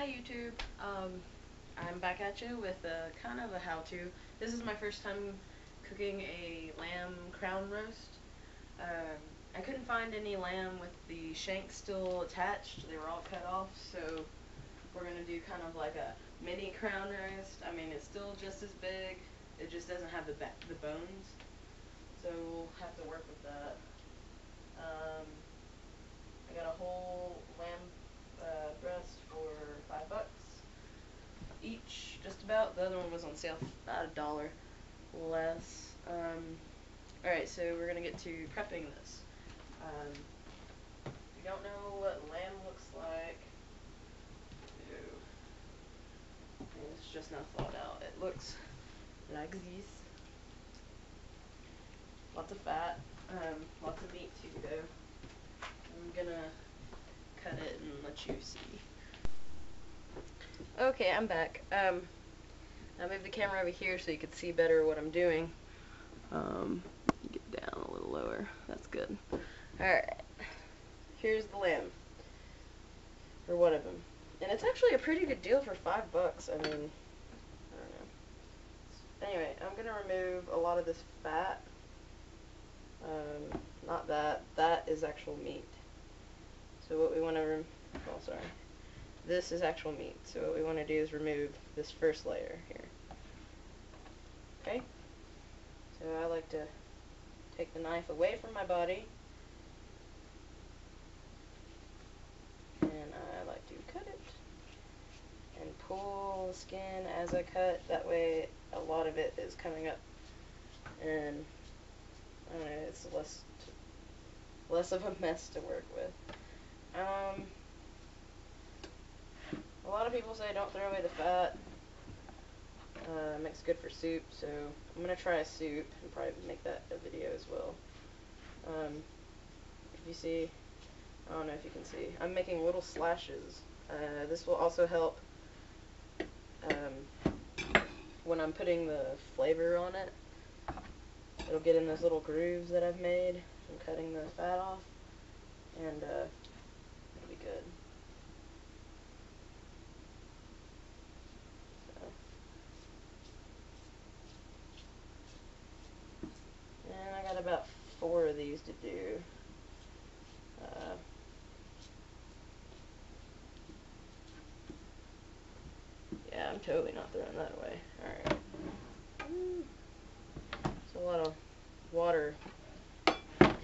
Hi YouTube. I'm back at you with a kind of a how-to. This is my first time cooking a lamb crown roast. I couldn't find any lamb with the shanks still attached. They were all cut off, so we're gonna do kind of like a mini crown roast. I mean, it's still just as big. It just doesn't have the bones, so we'll have to work with that. I got a whole lamb breast for $5 each, just about. The other one was on sale for about $1 less. Alright, so we're gonna get to prepping this. If you don't know what lamb looks like, it's just not thawed out. It looks like this. Lots of fat, lots of meat too though. I'm gonna cut it and let you see. Okay, I'm back. I moved the camera over here so you could see better what I'm doing. Get down a little lower. That's good. Alright. Here's the lamb. Or one of them. And it's actually a pretty good deal for $5. I mean, I don't know. Anyway, I'm gonna remove a lot of this fat. Not that. That is actual meat. So what we want to this is actual meat. So what we want to do is remove this first layer here. Okay? So I like to take the knife away from my body. And I like to cut it. And pull the skin as I cut. That way a lot of it is coming up. And I don't know, it's less of a mess to work with. A lot of people say don't throw away the fat. It makes good for soup, so I'm gonna try a soup and probably make that a video as well. If you see, I don't know if you can see, I'm making little slashes. This will also help when I'm putting the flavor on it. It'll get in those little grooves that I've made from cutting the fat off, and it'll be good. And I got about 4 of these to do. Yeah, I'm totally not throwing that away. Alright. It's a lot of water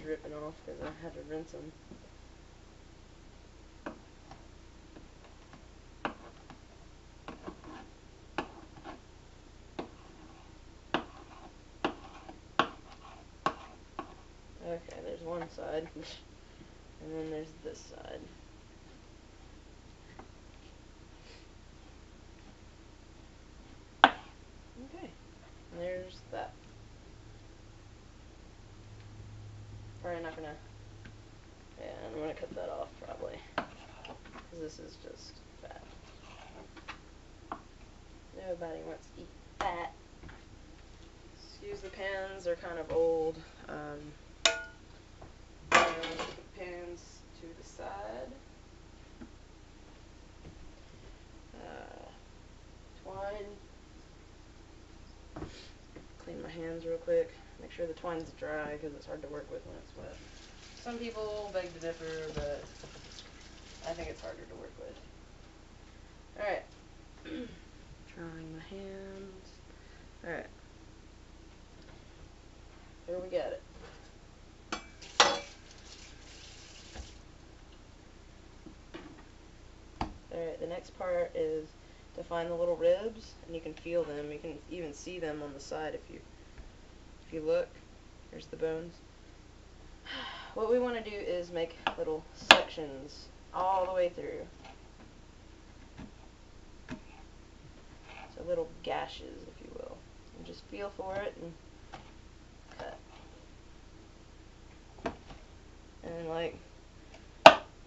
dripping off because I had to rinse them. Okay, there's one side, and then there's this side. Okay, there's that. Probably not gonna, yeah, I'm gonna cut that off probably, because this is just fat. Nobody wants to eat fat. Excuse the pans, they're kind of old. Pans to the side. Twine. Clean my hands real quick. Make sure the twine's dry because it's hard to work with when it's wet. Some people beg to differ, but I think it's harder to work with. Alright. Drying my hands. Alright. Here we got it. Alright, the next part is to find the little ribs, and you can feel them. You can even see them on the side if you look. Here's the bones. What we want to do is make little sections all the way through. So little gashes, if you will. And just feel for it and cut. And like,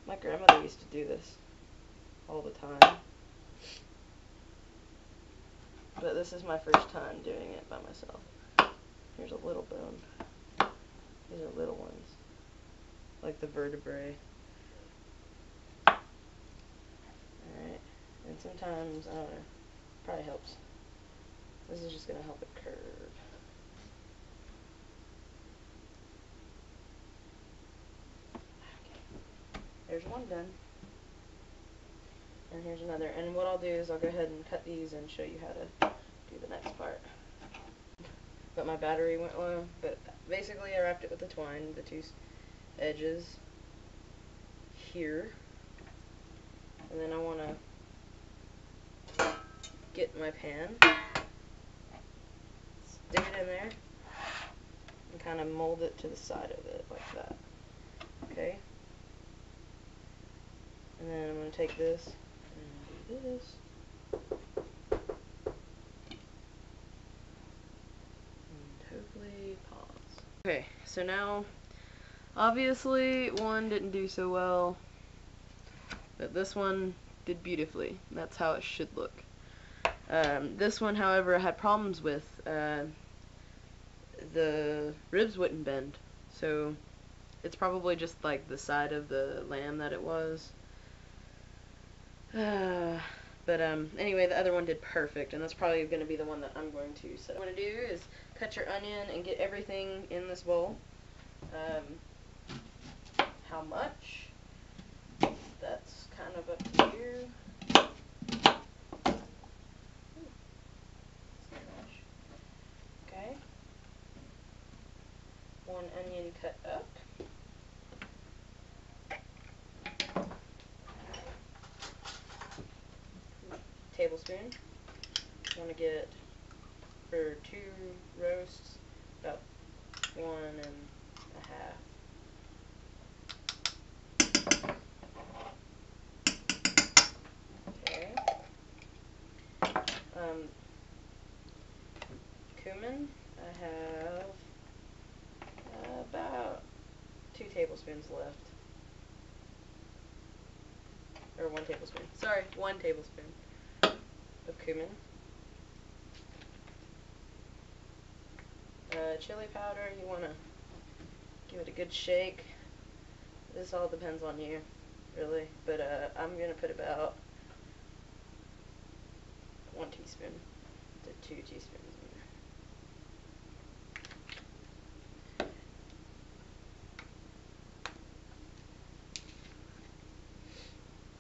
my grandmother used to do this all the time. But this is my first time doing it by myself. Here's a little bone. These are little ones. Like the vertebrae. Alright. And some sometimes, I don't know, probably helps. This is just going to help it curve. Okay. There's one done. And here's another. And what I'll do is I'll go ahead and cut these and show you how to do the next part. But my battery went low. But basically I wrapped it with the twine, the two edges here. And then I want to get my pan, stick it in there, and kind of mold it to the side of it like that. Okay? And then I'm going to take this and do this. And hopefully pause. Okay, so now, obviously one didn't do so well, but this one did beautifully. That's how it should look. This one, however, I had problems with. The ribs wouldn't bend, so it's probably just like the side of the lamb that it was. But anyway, the other one did perfect, and that's probably going to be the one that I'm going to set. What I'm going to do is cut your onion and get everything in this bowl. How much? That's kind of up to you. Okay. One onion cut up. Tablespoon. You want to get, for 2 roasts, about 1.5. Okay. Cumin, I have about 2 tablespoons left. Or 1 tablespoon. Sorry, 1 tablespoon of cumin. Chili powder, you want to give it a good shake. This all depends on you, really. But I'm going to put about 1 teaspoon to 2 teaspoons in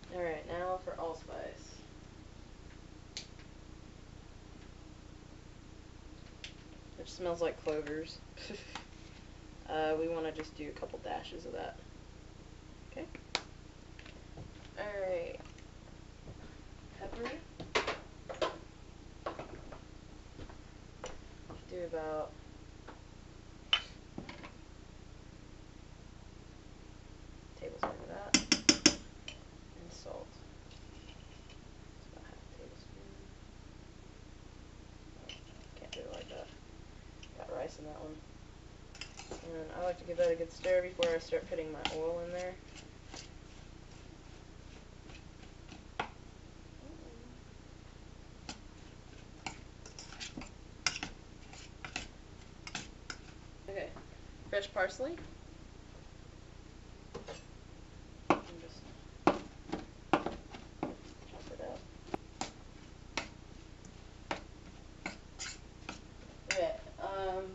there. Alright, now for allspice. Which smells like clovers. We want to just do a couple dashes of that. Okay? Alright. Pepper. Do about a tablespoon of that. And salt. It's about half a tablespoon. Oh, can't do it like that. Got rice in that one. And I like to give that a good stir before I start putting my oil in there. Okay, fresh parsley. And just chop it up. Okay, I'm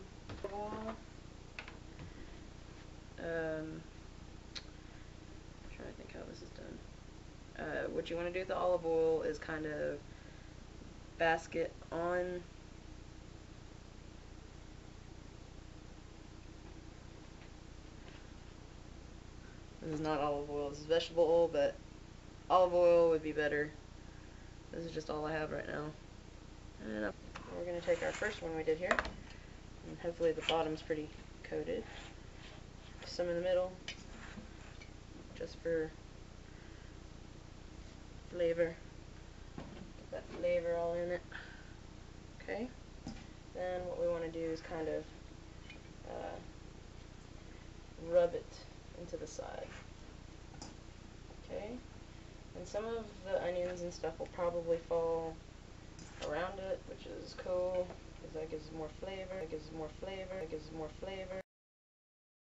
trying to think how this is done. What you want to do with the olive oil is kind of basket on. This is not olive oil, this is vegetable oil, but olive oil would be better. This is just all I have right now. And we're going to take our first one we did here, and hopefully the bottom's pretty coated. Some in the middle, just for flavor. Get that flavor all in it. Okay. Then what we want to do is kind of rub it into the side. Okay. And some of the onions and stuff will probably fall around it, which is cool, because that gives more flavor. It gives more flavor. It gives more flavor.